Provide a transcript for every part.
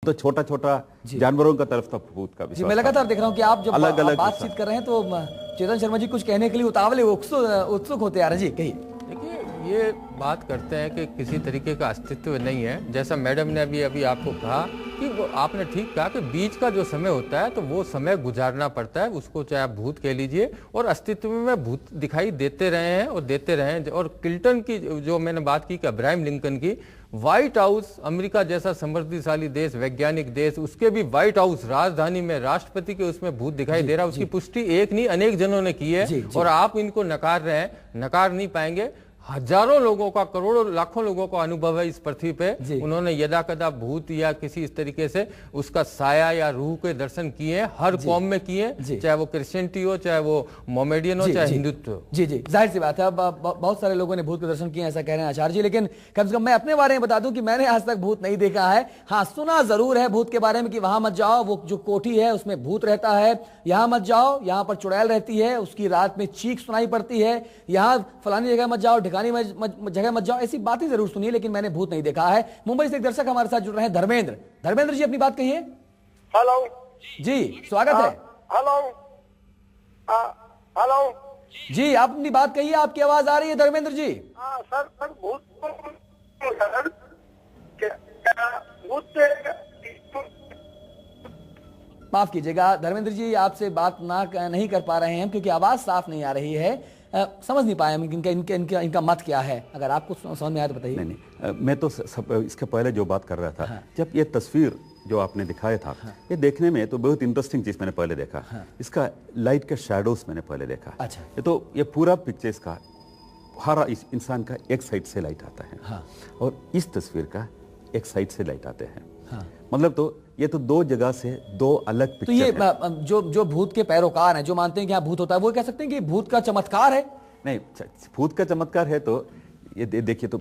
तो छोटा छोटा जानवरों का तरफ था भूत का जी, मैं लगातार देख रहा हूँ कि आप जब अलग अलग बातचीत कर रहे हैं तो चेतन शर्मा जी कुछ कहने के लिए उतावले उत्सुक होते आ रहे हैं। जी कहिए। देखिए, ये बात करते हैं कि किसी तरीके का अस्तित्व नहीं है। जैसा मैडम ने अभी आपको कहा कि वो आपने ठीक कहा कि बीच का जो समय होता है तो वो समय गुजारना पड़ता है, उसको चाहे आप भूत कह लीजिए। और अस्तित्व में भूत दिखाई देते रहे हैं और देते रहे हैं। और क्लिंटन की जो मैंने बात की कि अब्राहम लिंकन की, व्हाइट हाउस, अमेरिका जैसा समृद्धिशाली देश, वैज्ञानिक देश, उसके भी व्हाइट हाउस राजधानी में राष्ट्रपति के उसमें भूत दिखाई दे रहा है। उसकी पुष्टि एक नहीं अनेक जनों ने की है। और आप इनको नकार रहे हैं, नकार नहीं पाएंगे। हजारों लोगों का, करोड़ों लाखों लोगों का अनुभव है इस पृथ्वी पे। उन्होंने यदा कदा भूत या किसी इस तरीके से उसका साया या रूह के दर्शन किए हैं, हर कौम में किए, चाहे वो क्रिश्चियनिटी हो, चाहे वो मोमेडियन हो, चाहे हिंदुत्व हो। जी जी, जाहिर सी बात है। अब बहुत सारे लोगों ने भूत के दर्शन किए, ऐसा कह रहे हैं आचार्य जी। लेकिन कम से कम मैं अपने बारे में बता दूं कि मैंने आज तक भूत नहीं देखा है। हाँ, सुना जरूर है भूत के बारे में कि वहां मत जाओ, वो जो कोठी है उसमें भूत रहता है, यहां मत जाओ, यहां पर चुड़ैल रहती है, उसकी रात में चीख सुनाई पड़ती है, यहां फलानी जगह मत जाओ, ठिकानी जगह मत जाओ, ऐसी बातें जरूर सुनी है, लेकिन मैंने भूत नहीं देखा है। मुंबई से एक दर्शक हमारे साथ जुड़ रहे हैं, धर्मेंद्र जी, अपनी बात कहिए। हेलो जी, स्वागत है। हेलो हेलो जी, आप अपनी बात कहिए, आपकी आवाज आ रही है धर्मेंद्र जी। सर भूत भूत माफ कीजिएगा धर्मेंद्र जी, आपसे बात नहीं कर पा रहे हैं क्योंकि आवाज साफ नहीं आ रही है। समझ नहीं पाए हम इनका मत क्या है। अगर आपको समझ में आया तो बताइए। नहीं, मैं तो इसके पहले जो बात कर रहा था, जब ये तस्वीर जो आपने दिखाया था, ये देखने में तो बहुत इंटरेस्टिंग चीज मैंने पहले देखा। इसका लाइट के शैडोज मैंने पहले देखा। अच्छा। ये पूरा पिक्चर्स का हर इंसान का एक साइड से लाइट आता है और इस तस्वीर का एक साइड से लाइट आते हैं। मतलब तो ये तो दो जगह से दो अलग पिक्चर तो ये जो भूत के पैरोकार हैं, जो मानते हैं कि यहाँ भूत होता है, वो कह सकते हैं कि भूत का चमत्कार है। नहीं, भूत का चमत्कार है तो ये देखिए, तो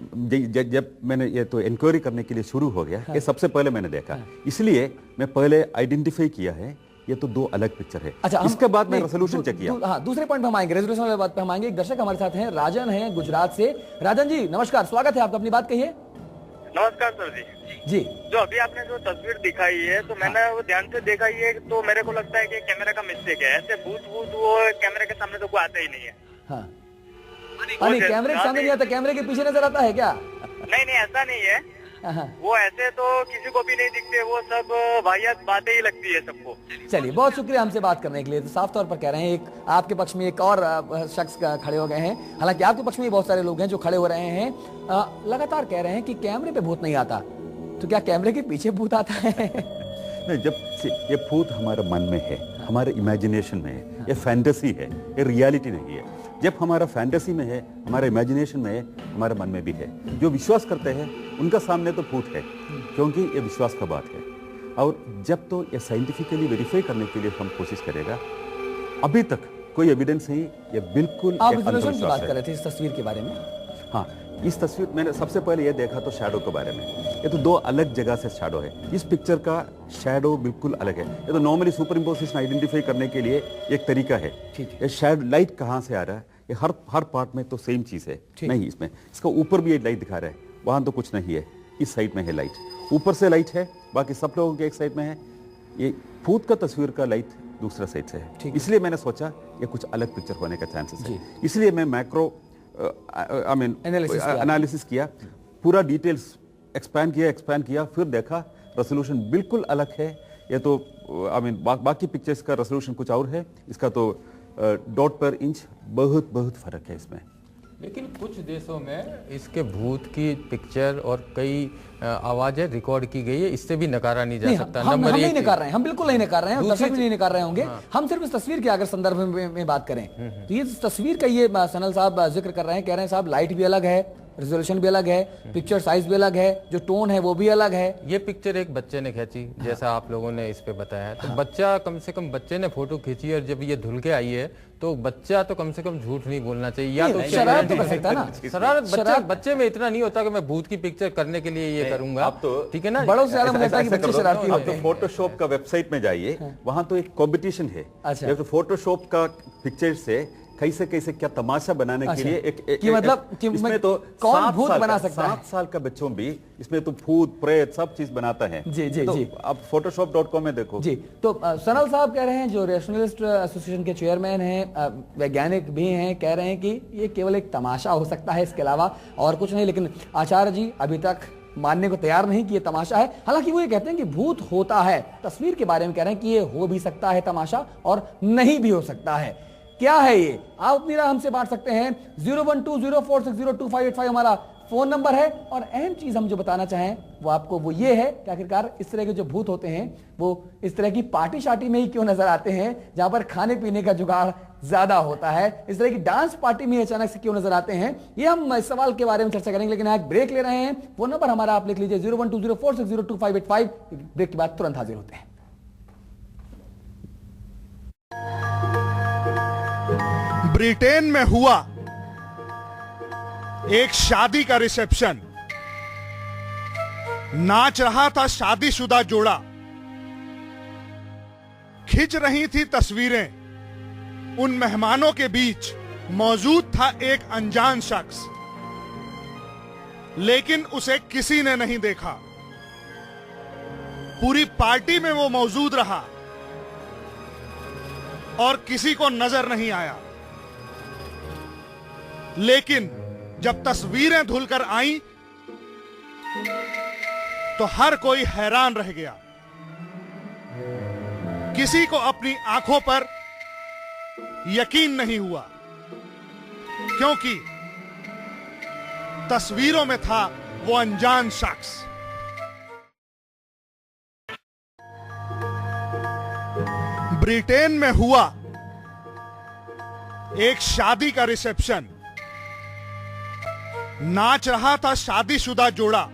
जब मैंने ये तो इंक्वायरी करने के लिए शुरू हो गया, ये सबसे पहले मैंने देखा, इसलिए मैं पहले आइडेंटिफाई किया है ये तो दो अलग पिक्चर है। अच्छा, इसके बाद मैं रेजोल्यूशन चेक किया। हाँ, दूसरे पॉइंट पे हम आएंगे, रेजोल्यूशन वाले बात पे हम आएंगे। एक दर्शक हमारे साथ हैं, राजन हैं गुजरात से। राजन जी नमस्कार, स्वागत है आपका, अपनी बात कहिए। नमस्कार सर जी। जो अभी आपने जो तस्वीर दिखाई है तो मैंने वो ध्यान से देखा, ये तो मेरे को लगता है कि कैमरा का मिस्टेक है। ऐसे भूत वो कैमरे के सामने तो कोई आता ही नहीं है। हाँ, कैमरे के सामने नहीं आता, कैमरे के पीछे नजर आता है क्या? नहीं, ऐसा नहीं है। वो ऐसे तो किसी को भी नहीं दिखते, वो सब वाहियात बातें ही लगती है सबको। चलिए, बहुत शुक्रिया हमसे बात करने के लिए। तो साफ तौर पर कह रहे हैं, एक आपके पक्ष में एक और शख्स खड़े हो गए हैं। हालांकि आपके पक्ष में बहुत सारे लोग हैं जो खड़े हो रहे हैं, लगातार कह रहे हैं कि कैमरे पे भूत नहीं आता। तो क्या कैमरे के पीछे भूत आता है? नहीं, जब ये भूत हमारे मन में है, हमारे इमेजिनेशन में है, ये फैंटेसी है, ये रियलिटी नहीं है। जब हमारा फैंटेसी में है, हमारे इमेजिनेशन में है, हमारे मन में भी है। जो विश्वास करते हैं उनका सामने तो भूत है, क्योंकि ये विश्वास का बात है। और जब तो ये साइंटिफिकली वेरीफाई करने के लिए हम कोशिश करेगा, अभी तक कोई एविडेंस नहीं। ये बिल्कुल आप रिजोल्यूशन की बात कर रहे थे इस तस्वीर के बारे में। हाँ, इस तस्वीर मैंने सबसे पहले ये देखा तो शैडो के बारे में। ये तो दो अलग जगह से शैडो है। इस पिक्चर का शैडो बिल्कुल अलग है। ये तो नॉर्मली सुपर इम्पोजिशन आइडेंटिफाई करने के लिए एक तरीका है। ये शैडो लाइट कहाँ से आ रहा है, ये हर पार्ट में तो सेम चीज है नहीं। इसमें इसका ऊपर भी एक लाइट दिखा रहा है, वहां तो कुछ नहीं है। इस साइड में है लाइट, ऊपर से लाइट है, बाकी सब लोगों के एक साइड में है। ये भूत का तस्वीर का लाइट दूसरा साइड से है। इसलिए मैंने सोचा ये कुछ अलग पिक्चर होने का चांसेस है। इसलिए मैं मैक्रो एनालिसिस किया, पूरा डिटेल्स एक्सपैंड किया, फिर देखा रेजोल्यूशन बिल्कुल अलग है। ये तो बाकी पिक्चर्स का रेजोल्यूशन कुछ और है, इसका तो डॉट पर इंच बहुत फर्क है इसमें। लेकिन कुछ देशों में इसके भूत की पिक्चर और कई आवाजें रिकॉर्ड की गई है, इससे भी नकारा नहीं जा सकता। हम नहीं नकार रहे हैं, हम बिल्कुल नहीं नकार रहे हैं, दर्शक भी नहीं नकार रहे होंगे। हम सिर्फ इस तस्वीर के अगर संदर्भ में बात करें तो ये तस्वीर का ये सनल साहब जिक्र कर रहे हैं, कह रहे हैं साहब लाइट भी अलग है, रेजोल्यूशन भी अलग है, पिक्चर साइज भी अलग है, जो टोन है वो भी अलग है। ये पिक्चर एक बच्चे ने खींची, जैसा आप लोगों ने इस पे बताया। तो बच्चा, कम से कम बच्चे ने फोटो खींची, और जब ये धुल के आई है तो बच्चा तो कम से कम झूठ नहीं बोलना चाहिए। या तो शरारत तो कर सकता है ना। शरारत बच्चे में इतना नहीं होता कि मैं भूत की पिक्चर करने के लिए ये करूंगा। आप तो ठीक है ना, बड़ों से ज्यादा मुझे लगता है कि बच्चे शरारती होते हैं। फोटोशॉप का वेबसाइट में जाइए, वहां तो एक कंपटीशन है। अच्छा। फोटोशॉप का पिक्चर से कैसे कैसे क्या तमाशा बनाने के लिए कि मतलब कि इसमें तो कौन भूत बना सकता है? 7 साल का बच्चों भी इसमें तो भूत प्रेत सब चीज बनाता है। जी जी तो जी, आप photoshop.com में देखो जी। तो सनल साहब कह रहे हैं, जो रेशनलिस्ट एसोसिएशन के चेयरमैन हैं, वैज्ञानिक भी हैं, कह रहे हैं कि ये केवल एक तमाशा हो सकता है, इसके अलावा और कुछ नहीं। लेकिन आचार्य जी अभी तक मानने को तैयार नहीं कि ये तमाशा है। हालांकि वो ये कहते हैं कि भूत होता है, तस्वीर के बारे में कह रहे हैं कि ये हो भी सकता है तमाशा और नहीं भी हो सकता है। क्या है ये, आप अपनी राय हमसे बांट सकते हैं। 01204602585 हमारा फोन नंबर है। और अहम चीज हम जो बताना चाहें वो आपको वो ये है कि आखिरकार इस तरह के जो भूत होते हैं वो इस तरह की पार्टी शार्टी में ही क्यों नजर आते हैं, जहां पर खाने पीने का जुगाड़ ज्यादा होता है। इस तरह की डांस पार्टी में अचानक से क्यों नजर आते हैं, ये हम इस सवाल के बारे में चर्चा करेंगे। लेकिन एक ब्रेक ले रहे हैं। फोन नंबर हमारा आप लिख लीजिए 01204602585। ब्रेक के बाद तुरंत हाजिर होते हैं। ब्रिटेन में हुआ एक शादी का रिसेप्शन। नाच रहा था शादीशुदा जोड़ा, खिंच रही थी तस्वीरें। उन मेहमानों के बीच मौजूद था एक अनजान शख्स, लेकिन उसे किसी ने नहीं देखा। पूरी पार्टी में वो मौजूद रहा और किसी को नजर नहीं आया। लेकिन जब तस्वीरें धुलकर आईं तो हर कोई हैरान रह गया। किसी को अपनी आंखों पर यकीन नहीं हुआ, क्योंकि तस्वीरों में था वो अनजान शख्स। ब्रिटेन में हुआ एक शादी का रिसेप्शन। नाच रहा था शादीशुदा जोड़ा,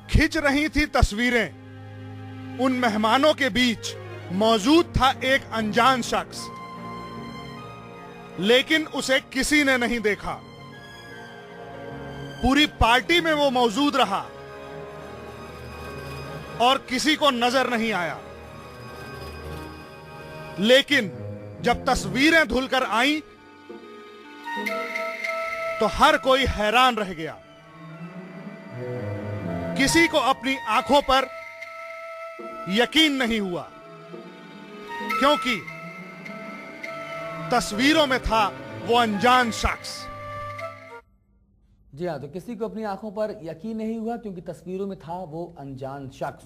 खिंच रही थी तस्वीरें। उन मेहमानों के बीच मौजूद था एक अनजान शख्स, लेकिन उसे किसी ने नहीं देखा। पूरी पार्टी में वो मौजूद रहा और किसी को नजर नहीं आया। लेकिन जब तस्वीरें धुलकर आईं तो हर कोई हैरान रह गया। किसी को अपनी आंखों पर यकीन नहीं हुआ, क्योंकि तस्वीरों में था वो अनजान शख्स। जी हाँ, तो किसी को अपनी आंखों पर यकीन नहीं हुआ क्योंकि तस्वीरों में था वो अनजान शख्स।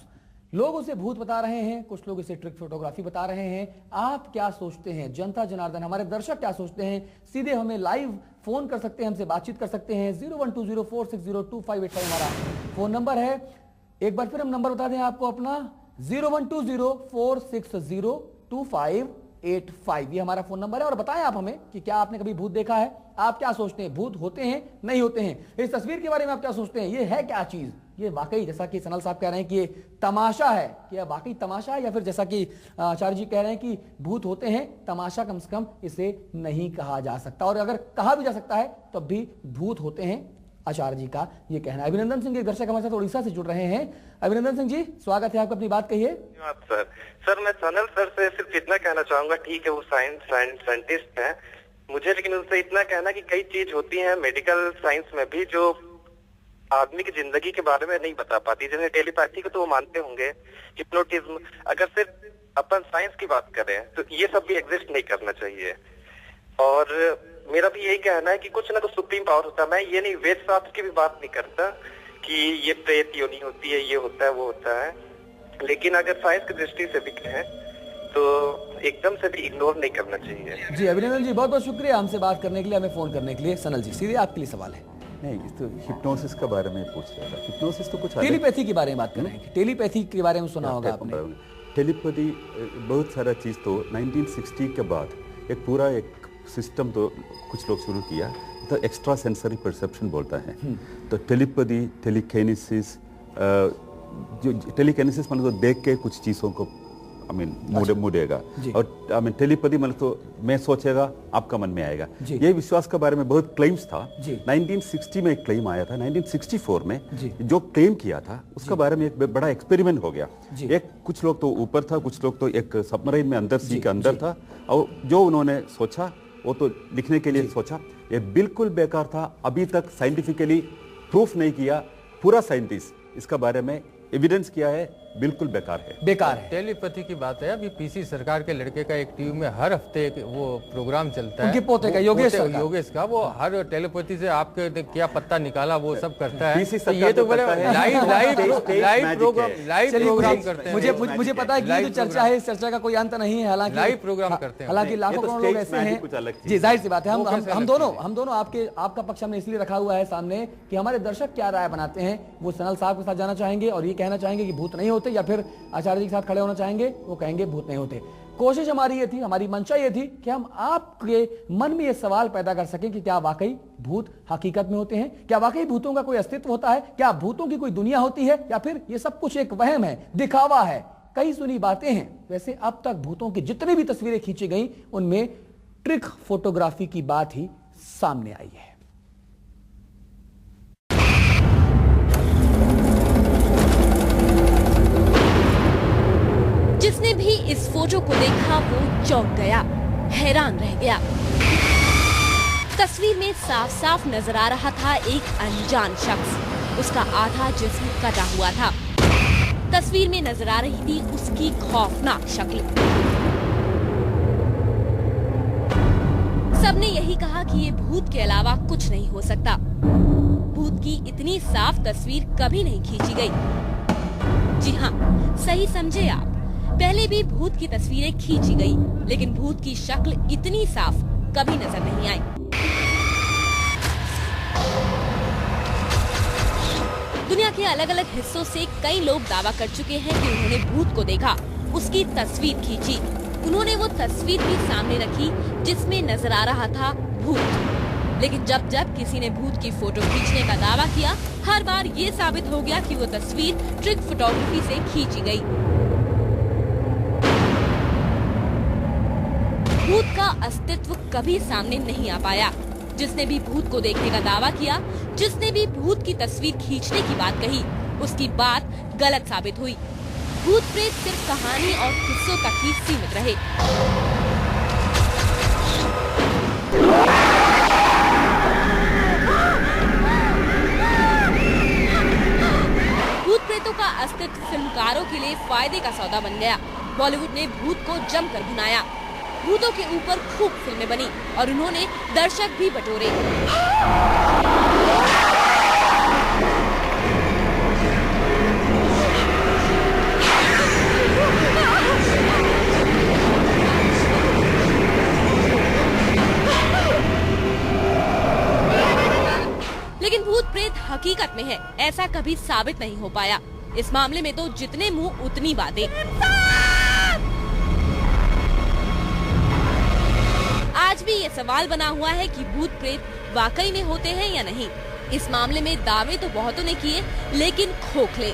लोग उसे भूत बता रहे हैं, कुछ लोग इसे ट्रिक फोटोग्राफी बता रहे हैं। आप क्या सोचते हैं, जनता जनार्दन, हमारे दर्शक क्या सोचते हैं? सीधे हमें लाइव फोन कर सकते हैं, हमसे बातचीत कर सकते हैं। 01204602585 हमारा फोन नंबर है। एक बार फिर हम नंबर बता दें आपको अपना, 01204602585 ये हमारा फोन नंबर है। और बताएं आप हमें कि क्या आपने कभी भूत देखा है, आप क्या सोचते हैं, भूत होते हैं नहीं होते हैं? इस तस्वीर के बारे में आप क्या सोचते हैं, ये है क्या चीज? ये वाकई जैसा कि सनल साहब कह रहे हैं कि ये तमाशा है, क्या वाकई तमाशा है, या फिर जैसा कि आचार्य जी कह रहे हैं कि भूत होते हैं, तमाशा कम से कम इसे नहीं कहा जा सकता। और अगर कहा भी जा सकता है तब भी भूत होते हैं, आचार्य जी का ये कहना है। अभिनंदन सिंह के दर्शक हमारे साथ उड़ीसा से जुड़ रहे हैं। अभिनंदन सिंह जी, स्वागत है आपका, अपनी बात कहिए। सर मैं सनल सर से सिर्फ इतना कहना चाहूंगा, ठीक है वो साइंटिस्ट है, मुझे लेकिन उनसे इतना कहना कि कई चीज होती है मेडिकल साइंस में भी जो आदमी की जिंदगी के बारे में नहीं बता पाती। जैसे टेलीपैथी को तो वो मानते होंगे, हिप्नोटिज्म। अगर सिर्फ अपन साइंस की बात करें तो ये सब भी एग्जिस्ट नहीं करना चाहिए। और मेरा भी यही कहना है कि कुछ ना कुछ सुप्रीम पावर होता है। मैं ये नहीं वेद शास्त्र की भी बात नहीं करता कि ये प्रेत योनि होती है, ये होता है, वो होता है, लेकिन अगर साइंस की दृष्टि से भी कहें तो एकदम से भी इग्नोर नहीं करना चाहिए। जी अभिनंदन जी, बहुत बहुत शुक्रिया हमसे बात करने के लिए, हमें फोन करने के लिए। सनल जी, सीधे आपके लिए सवाल है। नहीं, इस तो हिप्नोसिस के बारे में पूछ रहा था। हिप्नोसिस तो कुछ टेलीपैथी के बारे में बात कर रहे हैं। टेलीपैथी के बारे में सुना होगा आपने। टेलीपैथी बहुत सारा चीज़ तो 1960 के बाद एक पूरा एक सिस्टम तो कुछ लोग शुरू किया, तो एक्स्ट्रा सेंसरी परसेप्शन बोलता है। तो टेलीपैथी, टेलीकिनेसिस, जो टेलीकिनेसिस मतलब तो देख के कुछ चीज़ों को मुड़ेगा, और टेलीपैथी मतलब तो मैं सोचेगा आपका मन में आएगा। ये विश्वास के बारे में बहुत क्लेम्स था। 1960 में एक क्लेम आया था, 1964 में जो क्लेम किया था उसके बारे में एक बड़ा एक्सपेरिमेंट हो गया। एक कुछ लोग तो ऊपर था, कुछ लोग तो एक सबमरीन में अंदर सी के अंदर था, और जो उन्होंने सोचा वो तो लिखने के लिए सोचा, ये बिल्कुल बेकार था। अभी तक साइंटिफिकली प्रूफ नहीं किया, पूरा साइंटिस्ट इसका बारे में एविडेंस किया है, बिल्कुल बेकार है। टेलीपैथी की बात है, अभी पीसी सरकार के लड़के का एक टीवी में हर हफ्ते वो प्रोग्राम चलता है, उनके पोते का योगेश का, वो हर टेलीपैथी से आपके क्या पत्ता निकाला वो सब करता है। तो ये तो लाइव प्रोग्राम करते हैं। मुझे पता है कि ये जो चर्चा है, इस चर्चा का कोई अंत नहीं है, हालांकि लाइव प्रोग्राम करते हैं, हालांकि लाखों करोड़ लोग ऐसे हैं। जी, जाहिर सी बात है, हम दोनों आपका पक्ष हमने इसलिए रखा हुआ है सामने कि हमारे दर्शक क्या राय बनाते हैं, वो सनल साहब के साथ जाना चाहेंगे और ये कहना चाहेंगे कि भूत नहीं होते, या फिर आचार्य जी के साथ खड़े होना चाहेंगे, वो कहेंगे भूत नहीं होते। कोशिश हमारी ये थी, हमारी मंशा ये थी कि हम आपके मन में ये सवाल पैदा कर सकें कि क्या वाकई भूत हकीकत में होते हैं, क्या वाकई भूतों का कोई अस्तित्व होता है, क्या भूतों की कोई दुनिया होती है, या फिर ये सब कुछ एक वहम है, दिखावा है, कई सुनी बातें हैं। वैसे अब तक भूतों की जितनी भी तस्वीरें खींची गई उनमें ट्रिक फोटोग्राफी की बात ही सामने आई है। जिसने भी इस फोटो को देखा वो चौंक गया, हैरान रह गया। तस्वीर में साफ साफ नजर आ रहा था एक अनजान शख्स, उसका आधा जिस्म कटा हुआ था। तस्वीर में नजर आ रही थी उसकी खौफनाक शक्ल। सबने यही कहा कि ये भूत के अलावा कुछ नहीं हो सकता। भूत की इतनी साफ तस्वीर कभी नहीं खींची गई। जी हाँ, सही समझे आप, पहले भी भूत की तस्वीरें खींची गई, लेकिन भूत की शक्ल इतनी साफ कभी नजर नहीं आई। दुनिया के अलग अलग हिस्सों से कई लोग दावा कर चुके हैं कि उन्होंने भूत को देखा, उसकी तस्वीर खींची। उन्होंने वो तस्वीर भी सामने रखी जिसमें नजर आ रहा था भूत। लेकिन जब जब किसी ने भूत की फोटो खींचने का दावा किया, हर बार ये साबित हो गया कि वो तस्वीर ट्रिक फोटोग्राफी से खींची गई। भूत का अस्तित्व कभी सामने नहीं आ पाया। जिसने भी भूत को देखने का दावा किया, जिसने भी भूत की तस्वीर खींचने की बात कही, उसकी बात गलत साबित हुई। भूत प्रेत सिर्फ कहानी और किस्सों तक ही सीमित रहे। भूत प्रेतों का अस्तित्व फिल्मकारों के लिए फायदे का सौदा बन गया। बॉलीवुड ने भूत को जमकर भुनाया। भूतों के ऊपर खूब फिल्में बनी और उन्होंने दर्शक भी बटोरे। लेकिन भूत प्रेत हकीकत में है, ऐसा कभी साबित नहीं हो पाया। इस मामले में तो जितने मुंह उतनी बातें। आज भी ये सवाल बना हुआ है कि भूत प्रेत वाकई में होते हैं या नहीं। इस मामले में दावे तो बहुतों ने किए, लेकिन खोखले।